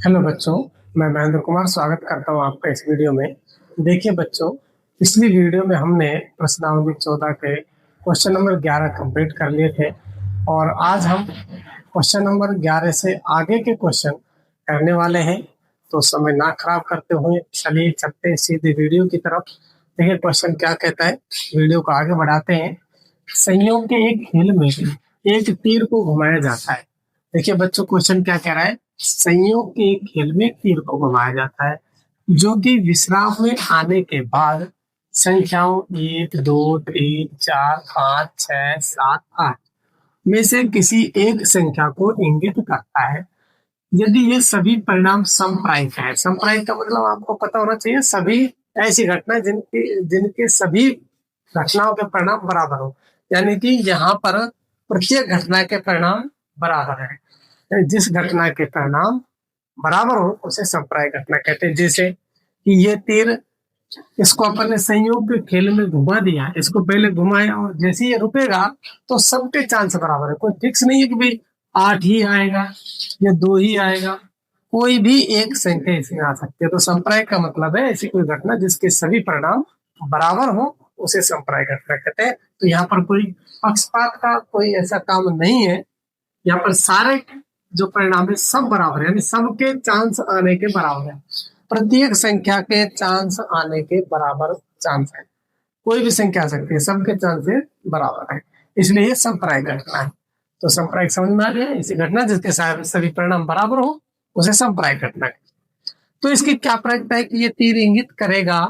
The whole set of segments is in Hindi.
हेलो बच्चों, मैं महेंद्र कुमार स्वागत करता हूँ आपका इस वीडियो में। देखिए बच्चों, पिछली वीडियो में हमने प्रश्नावली 14 के क्वेश्चन नंबर 11 कंप्लीट कर लिए थे और आज हम क्वेश्चन नंबर 11 से आगे के क्वेश्चन करने वाले हैं। तो समय ना खराब करते हुए चलिए चलते हैं सीधे वीडियो की तरफ। देखिए क्वेश्चन क्या कहता है, वीडियो को आगे बढ़ाते हैं। संयोग के एक खेल में एक तीर को घुमाया जाता है। देखिए बच्चों, क्वेश्चन क्या कह रहा है, संयोग के एक खेल में तीर को घुमाया जाता है जो कि विश्राम में आने के बाद संख्याओं 1 2 3 4 5 6 7 8 में से किसी एक संख्या को इंगित करता है। यदि ये सभी परिणाम समप्रायिक है, समप्रायिक का मतलब आपको पता होना चाहिए, सभी ऐसी घटना जिनके जिनके सभी घटनाओं के परिणाम बराबर हो, यानी कि यहाँ पर प्रत्येक घटना के परिणाम बराबर है। जिस घटना के परिणाम बराबर हो उसे समप्रायिक घटना कहते हैं। जैसे कि ये तीर, इसको अपन ने संयोग के खेल में घुमा दिया, इसको पहले घुमाया और जैसे ये रुकेगा तो सबके चांस बराबर है। कोई फिक्स नहीं है कि भाई 8 ही आएगा या 2 ही आएगा, कोई भी एक संख्या इसमें आ सकती है। तो समप्रायिक का मतलब है ऐसी कोई घटना जिसके सभी परिणाम बराबर हो उसे समप्रायिक घटना कहते हैं। तो यहाँ पर कोई पक्षपात का कोई ऐसा काम नहीं है, यहाँ पर सारे जो परिणाम है सब बराबर है, यानी सबके चांस आने के बराबर है। प्रत्येक संख्या के चांस आने के बराबर चांस है। कोई भी संख्या आ सकती है, सबके चांस बराबर है, इसलिए ये समप्रायिक घटना है। तो समप्रायिक समझ में आ गया, ऐसी घटना जिसके सभी परिणाम बराबर हो उसे समप्रायिक घटना है। तो इसकी क्या प्रायिकता है कि ये तीर इंगित करेगा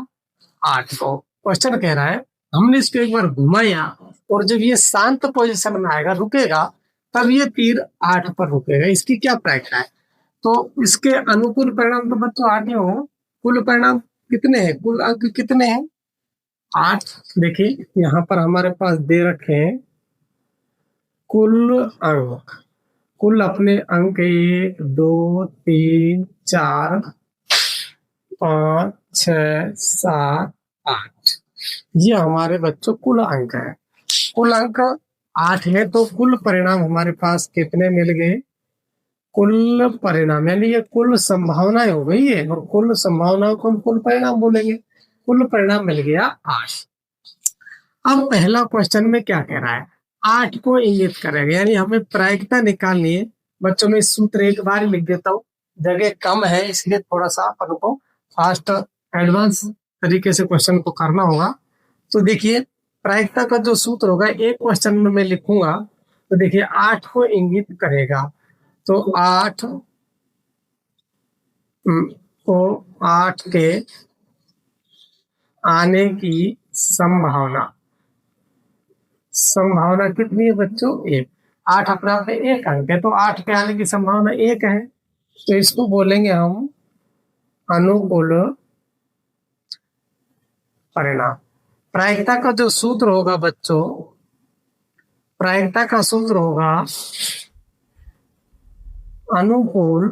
8 को। क्वेश्चन कह रहा है हमने इसको एक बार घुमाया और जब ये शांत पोजीशन में आएगा, रुकेगा, तब ये तीर 8 पर रुकेगा। इसकी क्या प्रायिकता है? तो इसके अनुकूल परिणाम तो बच्चों आगे हो। कुल परिणाम कितने हैं, कुल अंक कितने हैं? 8। देखिए यहाँ पर हमारे पास दे रखे हैं कुल अंक। कुल अपने अंक 1 2 3 4 5 6 7 8, ये हमारे बच्चों कुल अंक है। कुल अंक 8 है तो कुल परिणाम हमारे पास कितने मिल गए? कुल परिणाम यानी ये कुल संभावनाएं हो गई है, और कुल संभावनाओं को हम कुल परिणाम बोलेंगे। कुल परिणाम मिल गया 8। अब पहला क्वेश्चन में क्या कह रहा है, 8 को इंगित करेगा, यानी हमें प्रायिकता निकालनी है। बच्चों में सूत्र एक बार लिख देता हूँ, जगह कम है इसलिए थोड़ा सा अपन को फास्ट एडवांस तरीके से क्वेश्चन को करना होगा। तो देखिए प्रायिकता का जो सूत्र होगा एक क्वेश्चन में मैं लिखूंगा। तो देखिए 8 को इंगित करेगा, तो 8 को 8 के आने की संभावना संभावना कितनी है बच्चों? 1। 8 अपने आप में एक अंक है, तो 8 के आने की संभावना 1 है, तो इसको बोलेंगे हम अनुकूल परिणाम। प्रायिकता का जो सूत्र होगा बच्चों, प्रायिकता का सूत्र होगा अनुकूल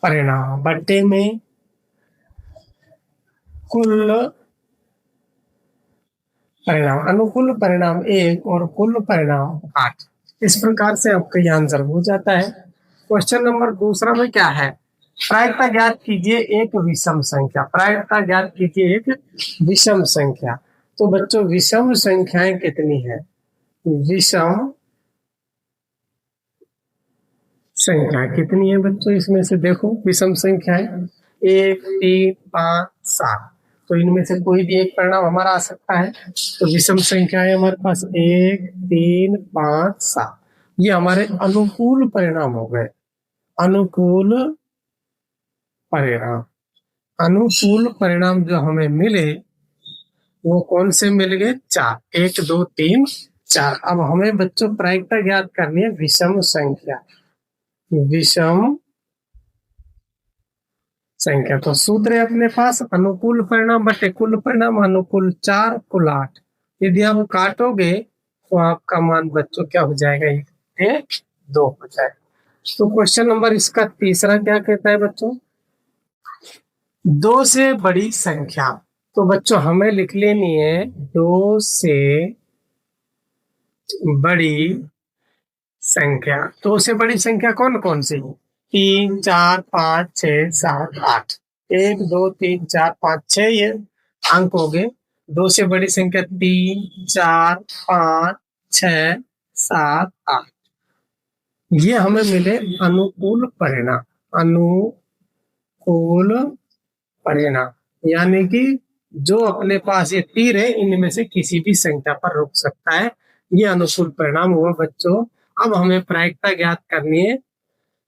परिणाम बट्टे में कुल परिणाम। अनुकूल परिणाम 1 और कुल परिणाम 8। इस प्रकार से आपका ये आंसर हो जाता है। क्वेश्चन नंबर दूसरा में क्या है, प्रायिकता ज्ञात कीजिए एक विषम संख्या। प्रायिकता ज्ञात कीजिए एक विषम संख्या। तो बच्चों विषम संख्याएं कितनी है? विषम संख्या कितनी है बच्चों? इसमें से देखो विषम संख्याएं 1 3 5 7, तो इनमें से कोई भी एक परिणाम हमारा आ सकता है। तो विषम संख्याएं हमारे पास 1 3 5 7, ये हमारे अनुकूल परिणाम हो गए। अनुकूल परिणाम, अनुकूल परिणाम जो हमें मिले वो कौन से मिल गए? 4, 1 2 3 4। अब हमें बच्चों प्रायिकता ज्ञात करनी है विषम संख्या। विषम संख्या तो सूत्र है अपने पास अनुकूल परिणाम बटे कुल परिणाम, अनुकूल 4 कुल 8। यदि आप काटोगे तो आपका मान बच्चों क्या हो जाएगा? 1 2 हो जाएगा। तो क्वेश्चन नंबर इसका तीसरा क्या कहता है बच्चों? 2 से बड़ी संख्या। तो बच्चों हमें लिख लेनी है 2 से बड़ी संख्या। तो उससे बड़ी संख्या कौन कौन सी? 3, 4, 5, 6, 7, 8। 1, 2, 3, 4, 5, 6 ये अंक हो गए। दो से बड़ी संख्या 3, 4, 5, 6, 7, 8। ये हमें मिले अनुकूल परिणाम। अनुकूल परिणाम यानी कि जो अपने पास ये तीर है इनमें से किसी भी संख्या पर रुक सकता है। ये अनुकूल परिणाम हुआ बच्चों। अब हमें प्रायिकता ज्ञात करनी है।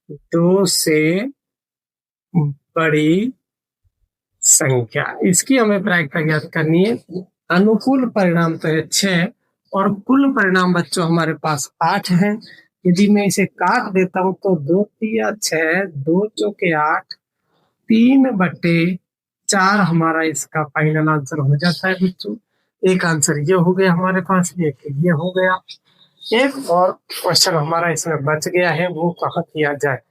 दो से बड़ी संख्या, इसकी हमें प्रायिकता ज्ञात करनी है। अनुकूल परिणाम तो है 6 और कुल परिणाम बच्चों हमारे पास 8 है। यदि मैं इसे काट देता हूं तो 2 तिया 6, 2 चौके 8, 3/4 हमारा इसका फाइनल आंसर हो जाता है बच्चों। एक आंसर ये हो गया हमारे पास, एक ये हो गया। एक और क्वेश्चन हमारा इसमें बच गया है, वो कहाँ किया जाए।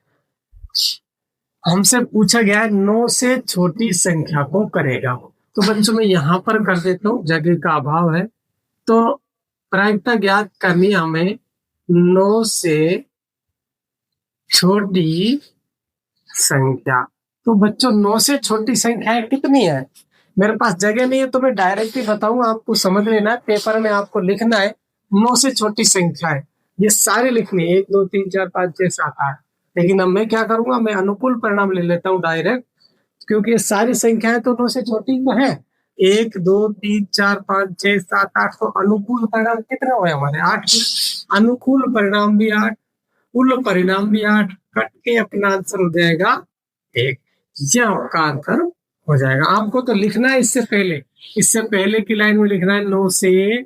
हमसे पूछा गया है 9 से छोटी संख्या को करेगा। तो बच्चों मैं यहाँ पर कर देता हूँ, जगह का अभाव है। तो प्रायिकता ज्ञात करनी है हमें 9 से छोटी संख्या। तो बच्चों 9 से छोटी संख्याएं कितनी है? मेरे पास जगह नहीं है तो मैं डायरेक्ट ही बताऊंगा, आपको समझ लेना है। पेपर में आपको लिखना है 9 से छोटी संख्या है, ये सारे लिखने 1, 2, 3, 4, 5, 6, 7, 8। लेकिन अब मैं क्या करूंगा, मैं अनुकूल परिणाम ले लेता हूँ डायरेक्ट, क्योंकि ये सारी संख्याएं तो 9 से छोटी तो है। 1, 2, 3, 4, 5, 6, 7, 8। तो अनुकूल परिणाम कितने हुए हमारे? 8। अनुकूल परिणाम भी 8, कुल परिणाम भी 8, कट के अपना आंसर हो जाएगा 1। ये आपका आंसर हो जाएगा। आपको तो लिखना है इससे पहले की लाइन में लिखना है 9 से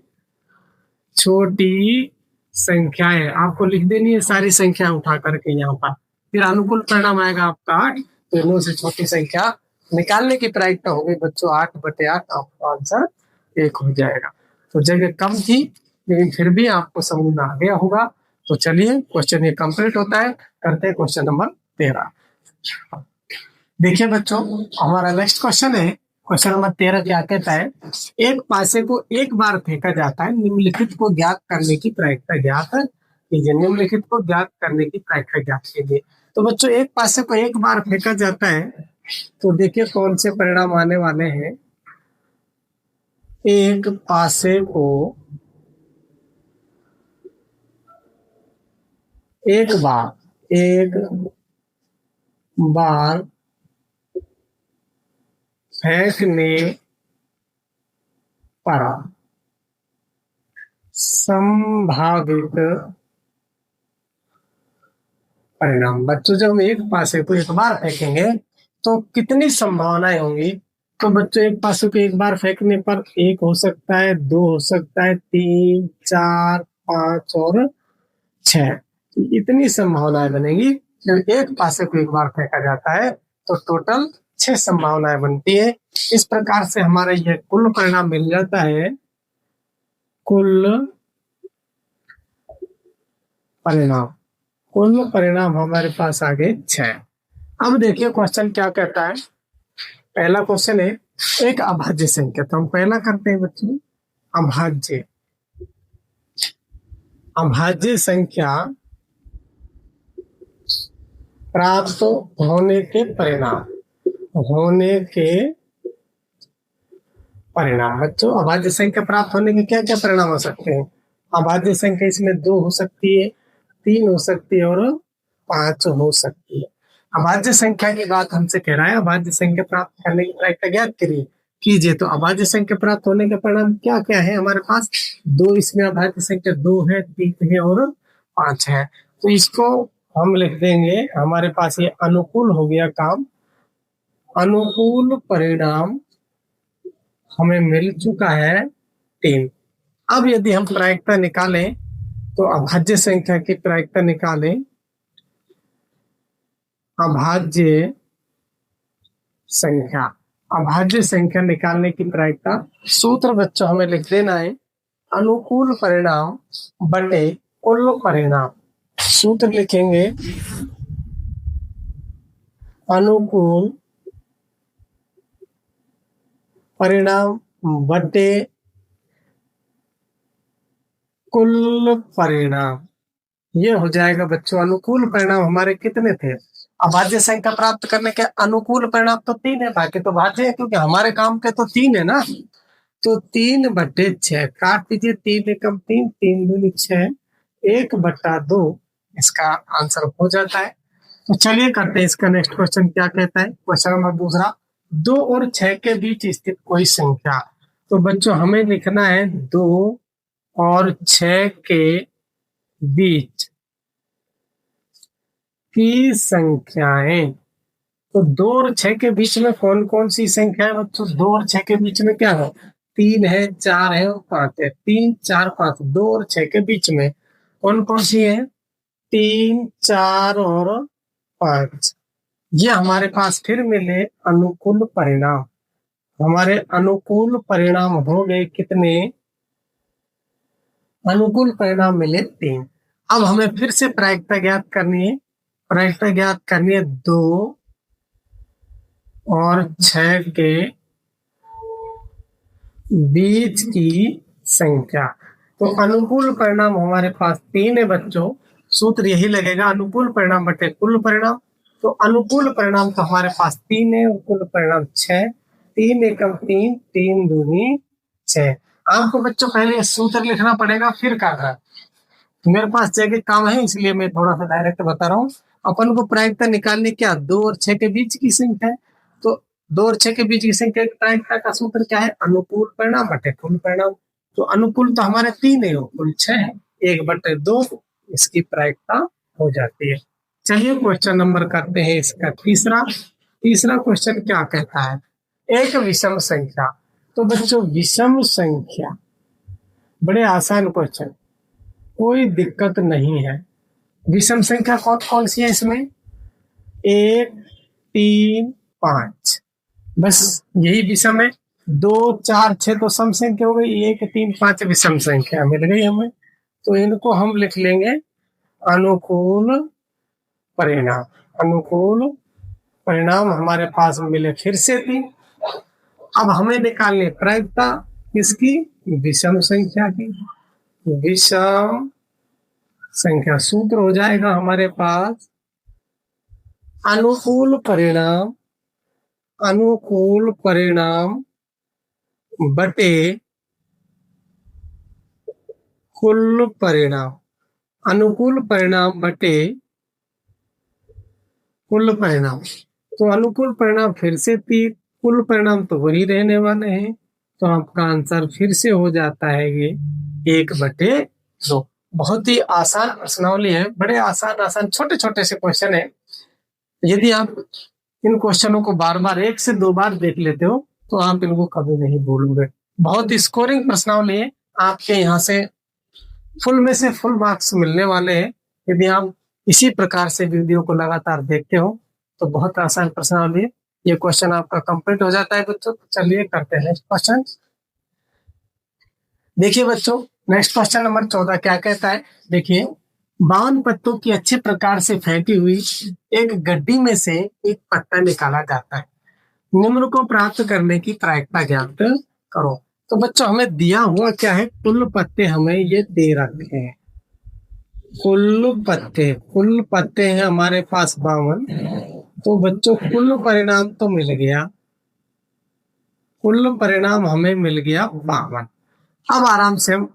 छोटी संख्याएं। आपको लिख देनी है सारी संख्या उठा करके यहाँ पर, फिर अनुकूल परिणाम आएगा आपका 8। तो 9 से छोटी संख्या निकालने की प्रायिकता हो गई बच्चों 8/8, आपका आंसर 1 हो जाएगा। तो जगह कम थी लेकिन फिर भी आपको समझ में आ गया होगा। तो चलिए क्वेश्चन ये कंप्लीट होता है, करते हैं क्वेश्चन नंबर 13। देखिए बच्चों, हमारा नेक्स्ट क्वेश्चन है, क्वेश्चन नंबर 13 क्या कहता है? एक पासे को एक बार फेंका जाता है, निम्नलिखित को ज्ञात करने की प्रायिकता ज्ञात कीजिए। निम्नलिखित को ज्ञात करने की प्रायिकता ज्ञात कीजिए। तो बच्चों एक पासे को एक बार फेंका जाता है, तो देखिए कौन से परिणाम आने वाले हैं। एक पासे को एक बार फेंकने पर संभावित परिणाम। बच्चों जब हम एक पासे को एक बार फेंकेंगे तो कितनी संभावनाएं होंगी? तो बच्चों एक पासे को एक बार फेंकने पर 1 हो सकता है, 2 हो सकता है, 3, 4, 5 और 6। इतनी संभावनाएं बनेगी। जब एक पासे को एक बार फेंका जाता है तो टोटल 6 संभावनाएं बनती है। इस प्रकार से हमारा यह कुल परिणाम मिल जाता है। कुल परिणाम हमारे पास आ गए 6। अब देखिए क्वेश्चन क्या कहता है। पहला क्वेश्चन है एक अभाज्य संख्या। तो हम पहला करते हैं बच्चों, अभाज्य संख्या प्राप्त होने के परिणाम। बच्चों अभाज्य संख्या प्राप्त होने के क्या क्या परिणाम हो सकते हैं? अभाज्य संख्या इसमें 2 हो सकती है, 3 हो सकती है और 5 हो सकती है। अभाज्य संख्या की बात हमसे कह रहा है, अभाज्य संख्या प्राप्त करने की प्रक्रिया ज्ञात कीजिए। तो अभाज्य संख्या प्राप्त होने के परिणाम क्या क्या है हमारे पास? 2 इसमें अभाज्य संख्या 2 है, 3 है और 5 है। तो इसको हम लिख देंगे, हमारे पास ये अनुकूल हो गया काम। अनुकूल परिणाम हमें मिल चुका है 3। अब यदि हम प्रायिकता निकालें तो अभाज्य संख्या की प्रायिकता निकालें। अभाज्य संख्या निकालने की प्रायिकता सूत्र बच्चों हमें लिख देना है, अनुकूल परिणाम बटे कुल परिणाम। सूत्र लिखेंगे अनुकूल परिणाम बटे कुल परिणाम। ये हो जाएगा बच्चों अनुकूल परिणाम हमारे कितने थे। अभाज्य संख्या प्राप्त करने के अनुकूल परिणाम तो 3 है, बाकी तो भाज्य है क्योंकि हमारे काम के तो 3 है ना। तो 3/6 काट दीजिए, 3 एकम 3, 3 दूनी 6, 1/2 इसका आंसर हो जाता है। तो चलिए करते हैं इसका नेक्स्ट क्वेश्चन क्या कहता है। क्वेश्चन नंबर दूसरा, 2 और 6 के बीच स्थित कोई संख्या। तो बच्चों हमें लिखना है 2 और 6 के बीच की संख्याएं। तो 2 और 6 के बीच में कौन कौन सी संख्या है बच्चों। 2 और 6 के बीच में क्या है, 3 है, 4 है और 5 है। 3, 4, 5, 2 और 6 के बीच में कौन कौन सी है, 3, 4 और 5। ये हमारे पास फिर मिले अनुकूल परिणाम। हमारे अनुकूल परिणाम हो गए कितने, अनुकूल परिणाम मिले 3। अब हमें फिर से प्रायिकता ज्ञात करनी है। प्रायिकता ज्ञात करनी है 2 और 6 के बीच की संख्या। तो अनुकूल परिणाम हमारे पास 3 है बच्चों। सूत्र यही लगेगा, अनुकूल परिणाम बटे कुल परिणाम। तो अनुकूल परिणाम तो हमारे पास 3 है और कुल परिणाम 6। 3 एकम 3, 3 दूनी 6। आपको बच्चों पहले सूत्र लिखना पड़ेगा फिर करना। मेरे पास जगह कम है इसलिए मैं थोड़ा सा डायरेक्ट बता रहा हूँ। अपन को प्रायिकता निकालने क्या, 2 और 6 के बीच की संख्या है। तो 2 और 6 के बीच की संख्या की प्रायिकता का सूत्र क्या है, अनुकूल परिणाम बटे कुल परिणाम। तो अनुकूल तो हमारे 3 है, कुल 6 है, 1/2 इसकी प्रायिकता हो जाती है। चलिए क्वेश्चन नंबर करते हैं इसका तीसरा। तीसरा क्वेश्चन क्या कहता है, एक विषम संख्या। तो बच्चों विषम संख्या बड़े आसान क्वेश्चन, कोई दिक्कत नहीं है। विषम संख्या कौन कौन सी है इसमें, 1, 3, 5, बस यही विषम है। 2, 4, 6 तो सम संख्या हो गई, 1, 3, 5 विषम संख्या मिल गई हमें। तो इनको हम लिख लेंगे अनुकूल परिणाम। अनुकूल परिणाम हमारे पास मिले फिर से 3। अब हमें निकालनी प्रायिकता किसकी, विषम संख्या की। विषम संख्या सूत्र हो जाएगा हमारे पास अनुकूल परिणाम, अनुकूल परिणाम बटे कुल परिणाम। अनुकूल परिणाम बटे कुल परिणाम। तो अनुकूल परिणाम फिर से 3, कुल परिणाम तो वही रहने वाले हैं। तो आपका आंसर फिर से हो जाता है ये 1/2। बहुत ही आसान प्रश्नावली है, बड़े आसान आसान छोटे छोटे से क्वेश्चन है। यदि आप इन क्वेश्चनों को बार बार 1 से 2 बार देख लेते हो तो आप इनको कभी नहीं भूलोगे। बहुत स्कोरिंग प्रश्नावली है, आपके यहाँ से फुल में से फुल मार्क्स मिलने वाले हैं। यदि आप इसी प्रकार से वीडियो को लगातार देखते हो तो बहुत आसान प्रश्नावली है। ये क्वेश्चन आपका कंप्लीट हो जाता है बच्चों। चलिए करते हैं नेक्स्ट क्वेश्चन। देखिए बच्चों नेक्स्ट क्वेश्चन नंबर 14 क्या कहता है, देखिए 52 पत्तों की अच्छे प्रकार से फेंकी हुई एक गड्डी में से एक पत्ता निकाला जाता है। निम्न को प्राप्त करने की प्रायिकता ज्ञात करो। तो बच्चों हमें दिया हुआ क्या है, कुल पत्ते हमें ये दे रखे हैं। कुल पत्ते हैं हमारे पास 52। तो बच्चों कुल परिणाम तो मिल गया, कुल परिणाम हमें मिल गया 52। अब आराम से हम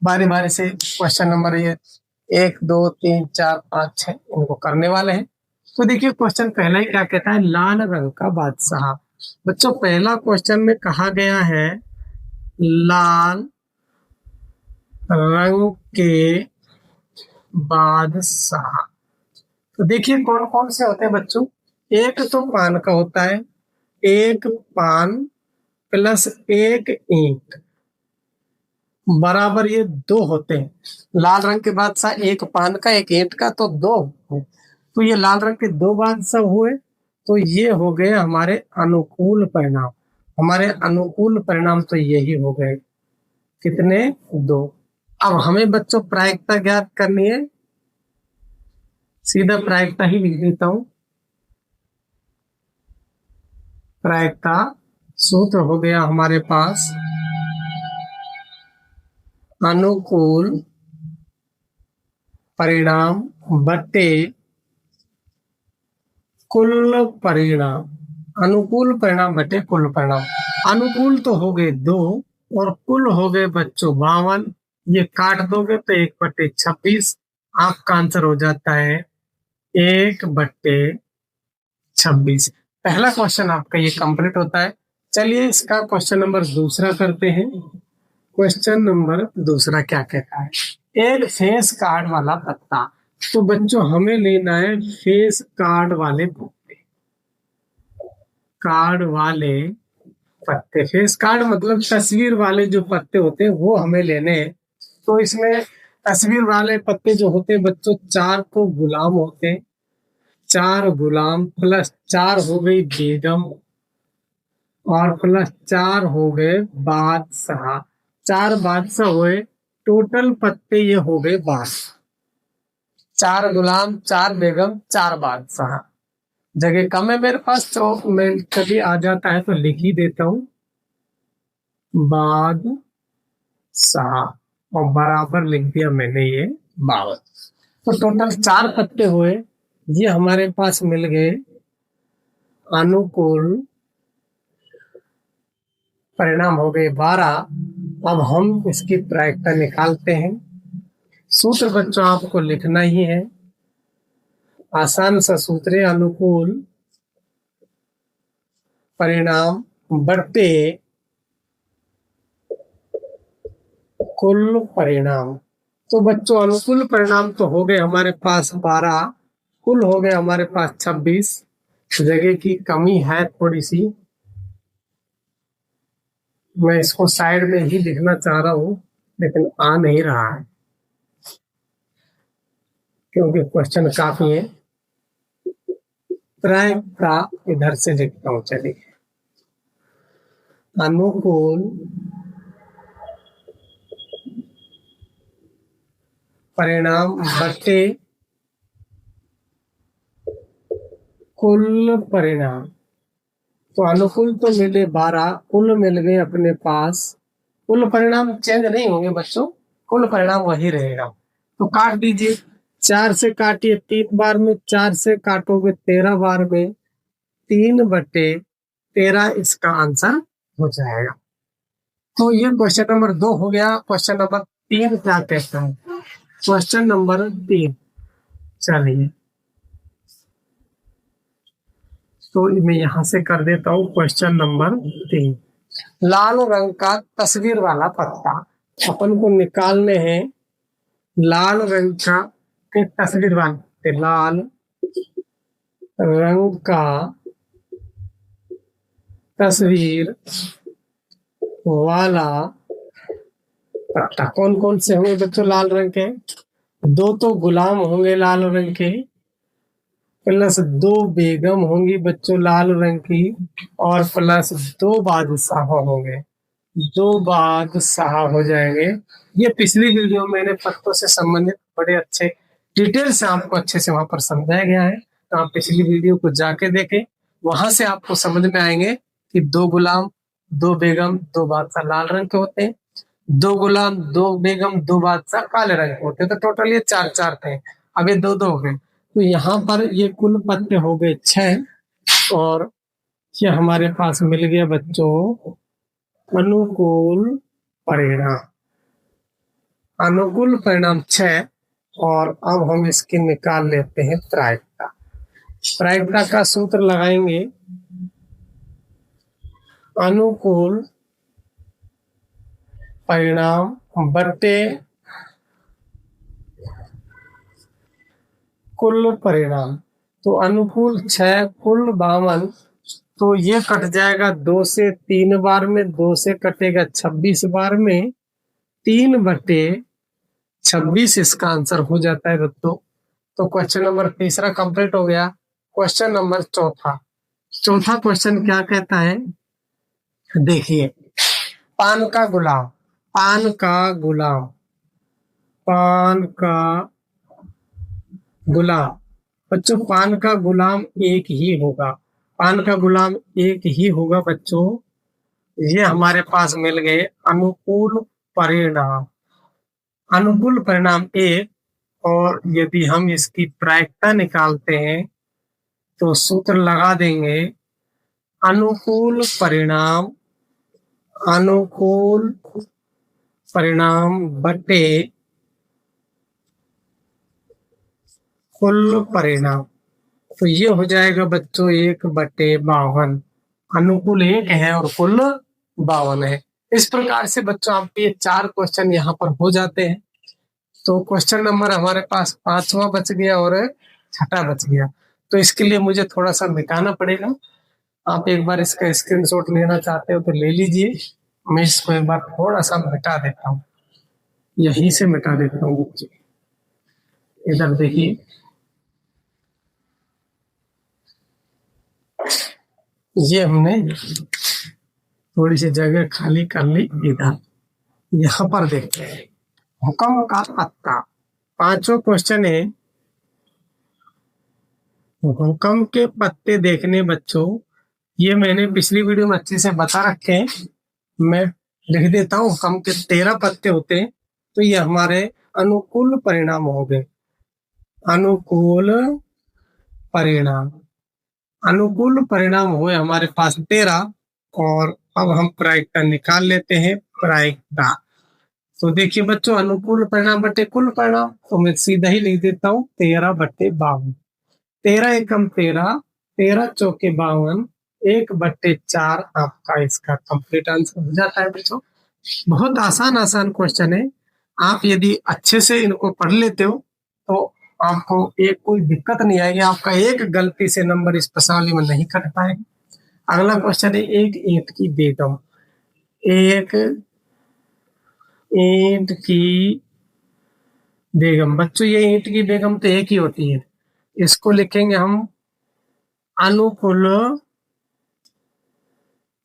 बारी बारी से क्वेश्चन नंबर ये 1, 2, 3, 4, 5, 6 इनको करने वाले हैं। तो देखिए क्वेश्चन पहला ही क्या कहता है, लाल रंग का बादशाह। बच्चों पहला क्वेश्चन में कहा गया है लाल रंग के बादशाह। तो देखिए कौन कौन से होते हैं बच्चों, एक तो पान का होता है, एक पान प्लस एक ईंट बराबर ये 2 होते हैं। लाल रंग के बादशाह एक पान का एक ईंट का तो 2। तो ये लाल रंग के 2 बादशाह हुए। तो ये हो गए हमारे अनुकूल परिणाम। हमारे अनुकूल परिणाम तो यही हो गए, कितने, 2। अब हमें बच्चों प्रायिकता ज्ञात करनी है, सीधा प्रायिकता ही लिख देता हूं। प्रायिकता सूत्र हो गया हमारे पास अनुकूल परिणाम बटे कुल परिणाम, अनुकूल परिणाम बटे कुल परिणाम। अनुकूल तो हो गए 2 और कुल हो गए बच्चों 52। ये काट दोगे तो 1/26। आपका आंसर हो जाता है 1/26। पहला क्वेश्चन आपका ये कंप्लीट होता है। चलिए इसका क्वेश्चन नंबर दूसरा करते हैं। क्वेश्चन नंबर दूसरा क्या कहता है, एक फेस कार्ड वाला पत्ता। तो बच्चों हमें लेना है फेस कार्ड वाले पत्ते, कार्ड वाले पत्ते। फेस कार्ड मतलब तस्वीर वाले जो पत्ते होते हैं वो हमें लेने हैं। तो इसमें तस्वीर वाले पत्ते जो होते हैं बच्चों 4 तो गुलाम होते हैं, 4 गुलाम प्लस 4 हो गई बेगम और प्लस 4 हो गए बादशाह। 4 बादशाह हुए, टोटल पत्ते ये हो गए 12। 4 गुलाम, 4 बेगम, 4 बादशाह। जगह कम है मेरे पास तो मैं कभी आ जाता है तो लिख ही देता हूँ बादशाह और बराबर लिख दिया मैंने ये 52। तो टोटल 4 पत्ते हुए, ये हमारे पास मिल गए अनुकूल परिणाम हो गए 12। अब हम इसकी प्रायिकता निकालते हैं। सूत्र बच्चों आपको लिखना ही है, आसान सा सूत्र है, अनुकूल परिणाम बटे कुल परिणाम। तो बच्चों अनुकूल परिणाम तो हो गए हमारे पास 12, कुल हो गए हमारे पास 26। जगह की कमी है थोड़ी सी, मैं इसको साइड में ही लिखना चाह रहा हूँ लेकिन आ नहीं रहा है क्योंकि क्वेश्चन काफी है। प्रायिकता इधर से लिखता हूँ, चलिए। अनुकूल परिणाम बटे कुल परिणाम। तो अनुकूल तो मिले 12, कुल मिल गए अपने पास। कुल परिणाम चेंज नहीं होंगे बच्चों, कुल परिणाम वही रहेगा। तो काट दीजिए, 4 से काटिए 3 बार में, 4 से काटोगे 13 बार में, 3/13 इसका आंसर हो जाएगा। तो ये क्वेश्चन नंबर 2 हो गया। क्वेश्चन नंबर 3 क्या कहता है, क्वेश्चन नंबर 3, चलिए तो मैं यहां से कर देता हूँ क्वेश्चन नंबर 3। लाल रंग का तस्वीर वाला पत्ता अपन को निकालने हैं। लाल रंग का के तस्वीर वाले, लाल रंग का तस्वीर वाला पत्ता। कौन कौन से होंगे बच्चों लाल रंग के, 2 तो गुलाम होंगे लाल रंग के, प्लस 2 बेगम होंगी बच्चों लाल रंग की, और प्लस 2 बादशाह होंगे, 2 बादशाह हो जाएंगे। ये पिछली वीडियो में मैंने पत्तों से संबंधित बड़े अच्छे डिटेल से आपको अच्छे से वहां पर समझाया गया है, तो आप पिछली वीडियो को जाके देखें, वहां से आपको समझ में आएंगे कि 2 गुलाम, 2 बेगम, 2 बादशाह लाल रंग के होते हैं, 2 गुलाम, 2 बेगम, 2 बादशाह काले रंग के होते हैं। तो टोटल ये 4 थे, अब ये 2 हो गए। तो यहाँ पर ये कुल पत्ते हो गए 6 और ये हमारे पास मिल गया बच्चों अनुकूल परिणाम। अनुकूल परिणाम 6 और अब हम इसकी निकाल लेते हैं प्रायिकता। प्रायिकता का सूत्र लगाएंगे, अनुकूल परिणाम बटे कुल परिणाम। तो अनुकूल 6, कुल 52, तो ये कट जाएगा 2 से 3 बार में, 2 से कटेगा 26 बार में, 3/26 इसका आंसर हो जाता है दोस्तों। तो क्वेश्चन नंबर तीसरा कंप्लीट हो गया। क्वेश्चन नंबर चौथा, चौथा क्वेश्चन क्या कहता है, देखिए, पान का गुलाम, पान का गुलाम, पान का गुलाम। बच्चों पान का गुलाम एक ही होगा, पान का गुलाम एक ही होगा बच्चों। ये हमारे पास मिल गए अनुकूल परिणाम, अनुकूल परिणाम 1 और यदि हम इसकी प्रायिकता निकालते हैं तो सूत्र लगा देंगे अनुकूल परिणाम, अनुकूल परिणाम बटे कुल परिणाम। तो ये हो जाएगा बच्चों 1/52। अनुकूल 1 है और कुल 52 है। इस प्रकार से बच्चों आपके ये 4 क्वेश्चन यहाँ पर हो जाते हैं। तो क्वेश्चन नंबर हमारे पास 5वां बच गया और 6ठा बच गया। तो इसके लिए मुझे थोड़ा सा मिटाना पड़ेगा। आप एक बार इसका स्क्रीनशॉट लेना चाहते हो तो ले लीजिए। मैं इसको एक बार थोड़ा सा मिटा देता हूँ, यहीं से मिटा देता हूँ बच्चे। इधर देखिए, ये हमने थोड़ी सी जगह खाली कर ली। इधर यहाँ पर देखते हैं हुक्म का पत्ता। 5वां क्वेश्चन है हुक्म के पत्ते देखने बच्चों। ये मैंने पिछली वीडियो में अच्छे से बता रखे हैं। मैं लिख देता हूँ, हुक्म के 13 पत्ते होते हैं। तो ये हमारे अनुकूल परिणाम हो गए। अनुकूल परिणाम, अनुकूल परिणाम हुए हमारे पास 13। और अब हम प्रायिकता निकाल लेते हैं। प्रायिकता तो देखिए बच्चों, अनुकूल परिणाम बटे कुल परिणाम, तो मैं सीधा ही लिख देता हूँ 13/52। 13 एकम 13, 13 चौके 52, 1/4 आपका इसका कंप्लीट आंसर हो जाता है बच्चों। बहुत आसान आसान क्वेश्चन है। आप यदि अच्छे से इनको पढ़ लेते हो तो आपको एक कोई दिक्कत नहीं आएगी। आपका एक गलती से नंबर इस प्रश्नावली में नहीं कट पाएगा। अगला क्वेश्चन है एक ईंट की बेगम। एक ईंट की बेगम बच्चों, ये ईंट की बेगम तो एक ही होती है। इसको लिखेंगे हम अनुकूल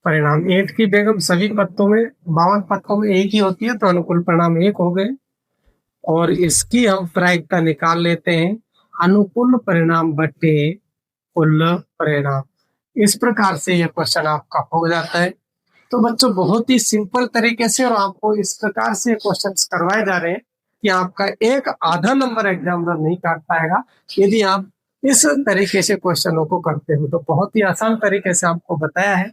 परिणाम। ईंट की बेगम सभी पत्तों में 52 पत्तों में एक ही होती है, तो अनुकूल परिणाम 1 हो गए। और इसकी हम प्रायिकता निकाल लेते हैं अनुकूल परिणाम बटे कुल परिणाम। इस प्रकार से यह क्वेश्चन आपका हो जाता है। तो बच्चों बहुत ही सिंपल तरीके से और आपको इस प्रकार से क्वेश्चन करवाए जा रहे हैं कि आपका एक आधा नंबर एग्जामिनर नहीं काट पाएगा यदि आप इस तरीके से क्वेश्चनों को करते हो। तो बहुत ही आसान तरीके से आपको बताया है।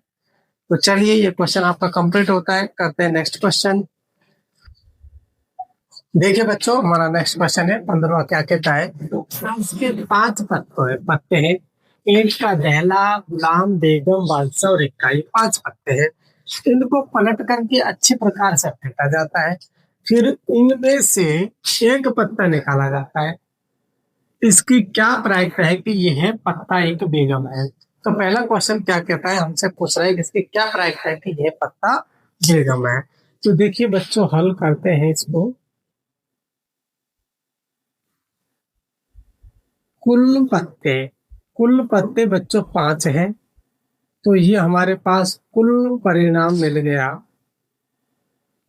तो चलिए ये क्वेश्चन आपका कंप्लीट होता है। करते हैं नेक्स्ट क्वेश्चन। देखिए बच्चों, हमारा नेक्स्ट क्वेश्चन है 15वां। क्या कहता है, इसके 5 पत्ते हैं। ईंट का दहला, गुलाम, बेगम, बादशाह और इक्का, ये 5 पत्ते हैं। इनको पलट करके अच्छे प्रकार से फेंटा जाता है। फिर इनमें से एक पत्ता निकाला जाता है। इसकी क्या प्रायिकता है कि यह पत्ता एक बेगम है। तो पहला क्वेश्चन क्या कहता है, हमसे पूछ रहा है कि इसकी क्या प्रायिकता है कि यह पत्ता बेगम है। तो देखिए बच्चों, हल करते हैं इसको। कुल पत्ते बच्चों 5 हैं। तो ये हमारे पास कुल परिणाम मिल गया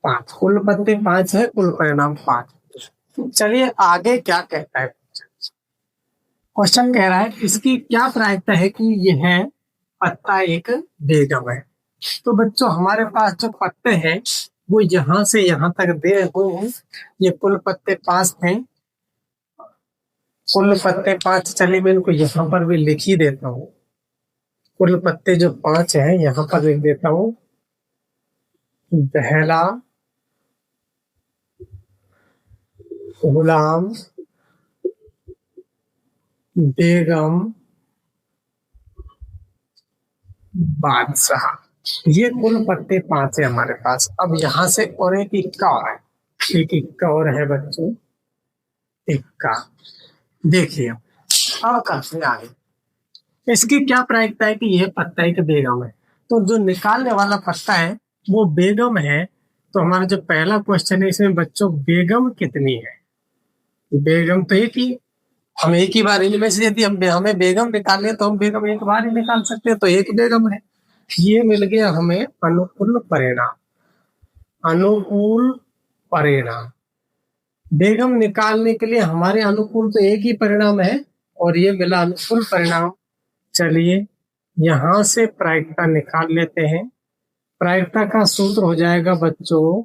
5। कुल पत्ते 5 है, कुल परिणाम 5। चलिए आगे क्या कहता है। क्वेश्चन कह रहा है इसकी क्या प्रायिकता है कि यह पत्ता एक बेगम है। तो बच्चों हमारे पास जो पत्ते हैं वो यहाँ से यहाँ तक दे हुए हैं। ये कुल पत्ते 5 थे। कुल पत्ते 5, चलिए मैं इनको यहाँ पर भी लिख ही देता हूँ। कुल पत्ते जो 5 हैं यहाँ पर लिख देता हूँ। दहला, गुलाम, बेगम, बादशाह, ये कुल पत्ते 5 है हमारे पास। अब यहाँ से और एक इक्का और है। एक इक्का और है बच्चों, इक्का। देखिए अब करते आगे। इसकी क्या प्रायिकता है कि यह पत्ता एक बेगम है। तो जो निकालने वाला पत्ता है वो बेगम है। तो हमारा जो पहला क्वेश्चन है इसमें बच्चों बेगम कितनी है। बेगम तो एक ही, हम एक ही बार इनमें से यदि हम हमें बेगम निकालने तो हम बेगम एक बार ही निकाल सकते हैं। तो एक बेगम है। ये मिल गया हमें अनुकूल परिणाम। अनुकूल परिणाम बेगम निकालने के लिए हमारे अनुकूल तो एक ही परिणाम है और ये मिला अनुकूल परिणाम। चलिए यहां से प्रायिकता निकाल लेते हैं। प्रायिकता का सूत्र हो जाएगा बच्चों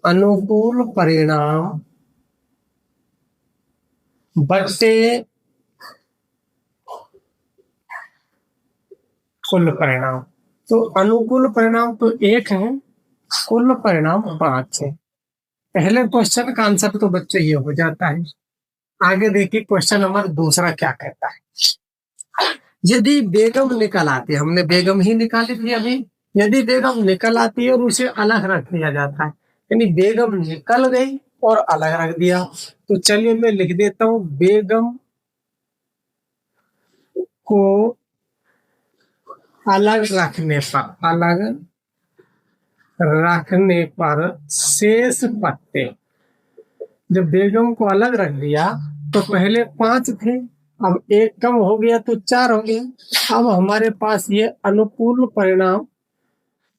अनुकूल परिणाम बट्टे कुल परिणाम। तो अनुकूल परिणाम तो 1 है, कुल परिणाम 5 है। पहले क्वेश्चन का आंसर तो बच्चों ये हो जाता है। आगे देखिए क्वेश्चन नंबर दूसरा क्या कहता है। यदि बेगम निकल आती है, हमने बेगम ही निकाली थी अभी, यदि बेगम निकल आती है और उसे अलग रख दिया जाता है, यानी बेगम निकल गई और अलग रख दिया, तो चलिए मैं लिख देता हूं बेगम को अलग रखने पर शेष पत्ते, जब बेगम को अलग रख दिया तो पहले 5 थे, अब 1 कम हो गया तो 4 हो गया। अब हमारे पास ये अनुकूल परिणाम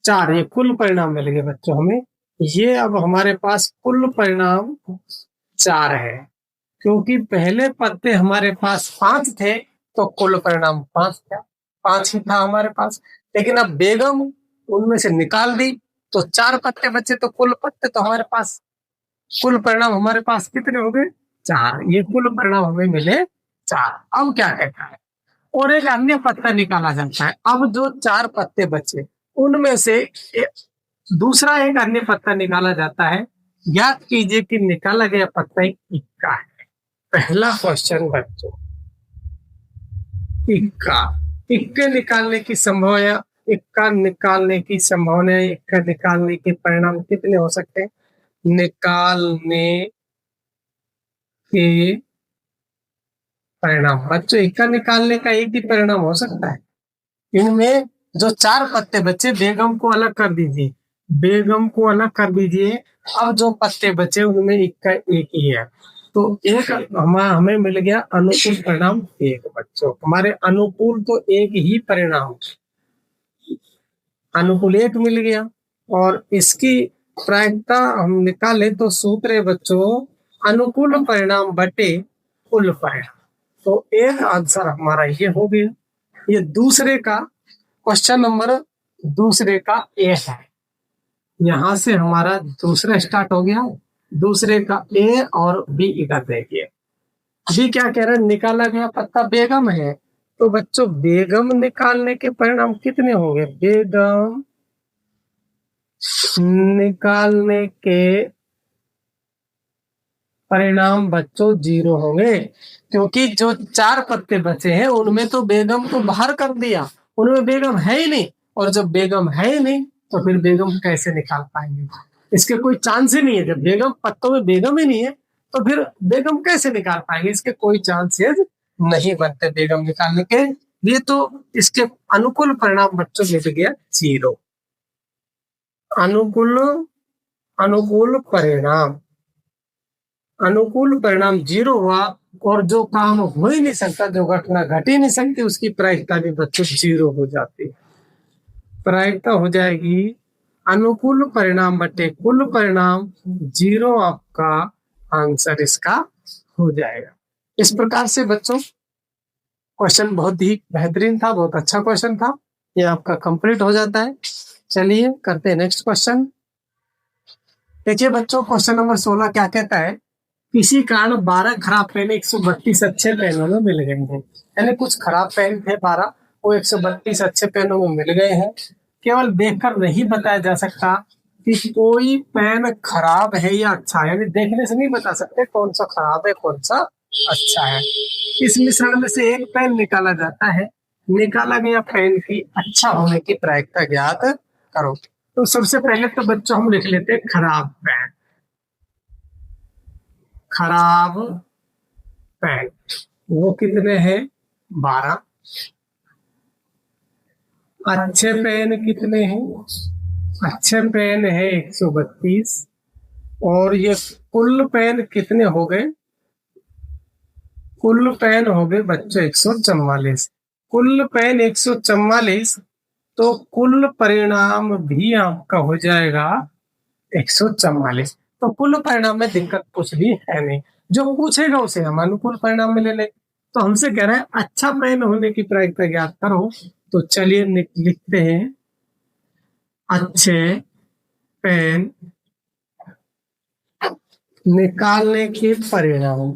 4, ये कुल परिणाम मिल गए बच्चों हमें। ये अब हमारे पास कुल परिणाम 4 है, क्योंकि पहले पत्ते हमारे पास 5 थे तो कुल परिणाम 5 था, 5 ही था हमारे पास। लेकिन अब बेगम उनमें से निकाल दी तो 4 पत्ते बचे, तो कुल पत्ते तो हमारे पास, कुल परिणाम हमारे पास कितने हो गए? 4। ये कुल परिणाम हमें मिले 4। अब क्या कहता है, और एक अन्य पत्ता निकाला जाता है। अब जो 4 पत्ते बचे उनमें से दूसरा एक अन्य पत्ता निकाला जाता है। याद कीजिए कि निकाला गया पत्ता एक इक्का है। पहला क्वेश्चन बच्चों, इक्का, इक्के निकालने की संभावना, इक्का निकालने की संभावना, इक्का निकालने के परिणाम कितने हो सकते हैं? निकालने के परिणाम बच्चों, इक्का निकालने का एक ही परिणाम हो सकता है। इनमें जो 4 पत्ते बचे, बेगम को अलग कर दीजिए, बेगम को अलग कर दीजिए। अब जो पत्ते बचे उनमें इक्का एक ही है, तो एक हमें मिल गया अनुकूल परिणाम 1 बच्चों। हमारे अनुकूल तो एक ही परिणाम, अनुकूल 1 मिल गया। और इसकी प्रायिकता हम निकाले तो सूत्र है बच्चों अनुकूल परिणाम बटे कुल परिणाम। तो एक आंसर हमारा ये हो गया। ये दूसरे का क्वेश्चन नंबर दूसरे का ए है। यहां से हमारा दूसरा स्टार्ट हो गया। दूसरे का ए और बी इधर देखिए। अभी क्या कह रहे हैं, निकाला गया पत्ता बेगम है, तो बच्चों बेगम निकालने के परिणाम कितने होंगे? बेगम निकालने के परिणाम बच्चों 0 होंगे, क्योंकि जो 4 पत्ते बचे हैं उनमें तो बेगम को बाहर कर दिया, उनमें बेगम है ही नहीं। और जब बेगम है ही नहीं तो फिर बेगम कैसे निकाल पाएंगे? इसके कोई चांस ही नहीं है। जब बेगम पत्तों में बेगम ही नहीं है तो फिर बेगम कैसे निकाल पाएंगे? इसके कोई चांसेस नहीं बनते बेगम निकालने के लिए। तो इसके अनुकूल परिणाम बच्चों मिल गया 0। अनुकूल अनुकूल परिणाम, अनुकूल परिणाम 0 हुआ, और जो काम हो ही नहीं सकता, जो घटना घट ही नहीं सकती, उसकी प्रायिकता भी बच्चों 0 हो जाती है। प्रायिकता हो जाएगी अनुकूल परिणाम बटे कुल परिणाम 0, आपका आंसर इसका हो जाएगा। इस प्रकार से बच्चों क्वेश्चन बहुत ही बेहतरीन था, बहुत अच्छा क्वेश्चन था। ये आपका कंप्लीट हो जाता है। चलिए करते हैं नेक्स्ट क्वेश्चन। देखिए बच्चों क्वेश्चन नंबर 16 क्या कहता है, किसी कारण 12 खराब पेन 132 अच्छे पेनों में मिल गए हैं। यानी कुछ खराब पेन थे 12, वो 132 अच्छे पेनों में मिल गए हैं। केवल देखकर नहीं बताया जा सकता कि कोई पेन खराब है या अच्छा है, यानी देखने से नहीं बता सकते कौन सा खराब है कौन सा अच्छा है। इस मिश्रण में से एक पेन निकाला जाता है। निकाला गया पेन की अच्छा होने की प्रायिकता ज्ञात करो। तो सबसे पहले तो बच्चों हम लिख लेते हैं खराब पेन। खराब पेन वो कितने हैं? 12। अच्छे पेन कितने हैं? अच्छे पेन है 132। और ये कुल पेन कितने हो गए? कुल पेन हो गए बच्चों 144। कुल पेन 144, तो कुल परिणाम भी आपका हो जाएगा 144। तो कुल परिणाम में दिक्कत कुछ भी है नहीं, जो पूछेगा उसे हम अनुकूल परिणाम में ले ले। तो हमसे कह रहा है अच्छा पेन होने की प्रायिकता ज्ञात करो। तो चलिए लिखते हैं अच्छे पेन निकालने के परिणाम।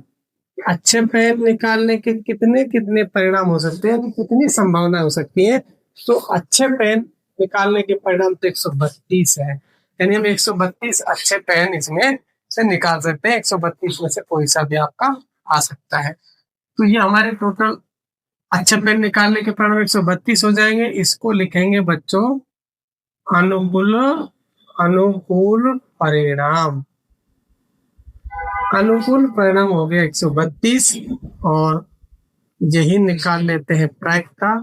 अच्छे पेन निकालने के कितने कितने परिणाम हो सकते हैं, कितनी संभावना हो सकती है। तो अच्छे पेन निकालने के परिणाम तो 132 है, यानी हम 132 अच्छे पेन इसमें से निकाल सकते हैं। 132 में से कोई सा भी आपका आ सकता है। तो ये हमारे टोटल अच्छे पेन निकालने के परिणाम 132 हो जाएंगे। इसको लिखेंगे बच्चों अनुकूल अनुकूल परिणाम। अनुकूल परिणाम हो गया 132, और यही निकाल लेते हैं प्रायिकता।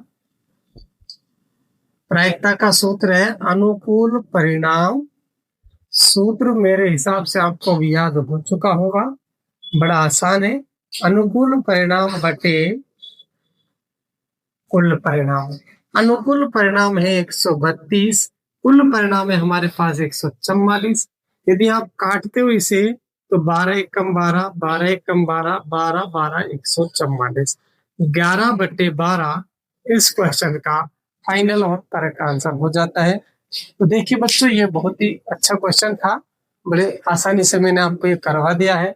प्रायिकता का सूत्र है अनुकूल परिणाम। सूत्र मेरे हिसाब से आपको भी याद हो चुका होगा, बड़ा आसान है। अनुकूल परिणाम बटे कुल परिणाम। अनुकूल परिणाम है 132, कुल परिणाम है हमारे पास 144। यदि आप काटते हो इसे तो 12 एकम 12, 12 एकम 12, 12 12 144, 11/12 इस क्वेश्चन का फाइनल और करेक्ट आंसर हो जाता है। तो देखिए बच्चों, ये बहुत ही अच्छा क्वेश्चन था, बड़े आसानी से मैंने आपको ये करवा दिया है।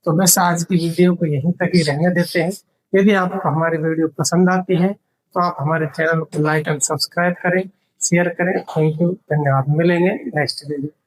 तो बस आज की वीडियो को यहीं तक ही रहने देते हैं। यदि आपको हमारी वीडियो पसंद आती है तो आप हमारे चैनल को लाइक एंड सब्सक्राइब करें, शेयर करें। थैंक यू, धन्यवाद। मिलेंगे नेक्स्ट वीडियो।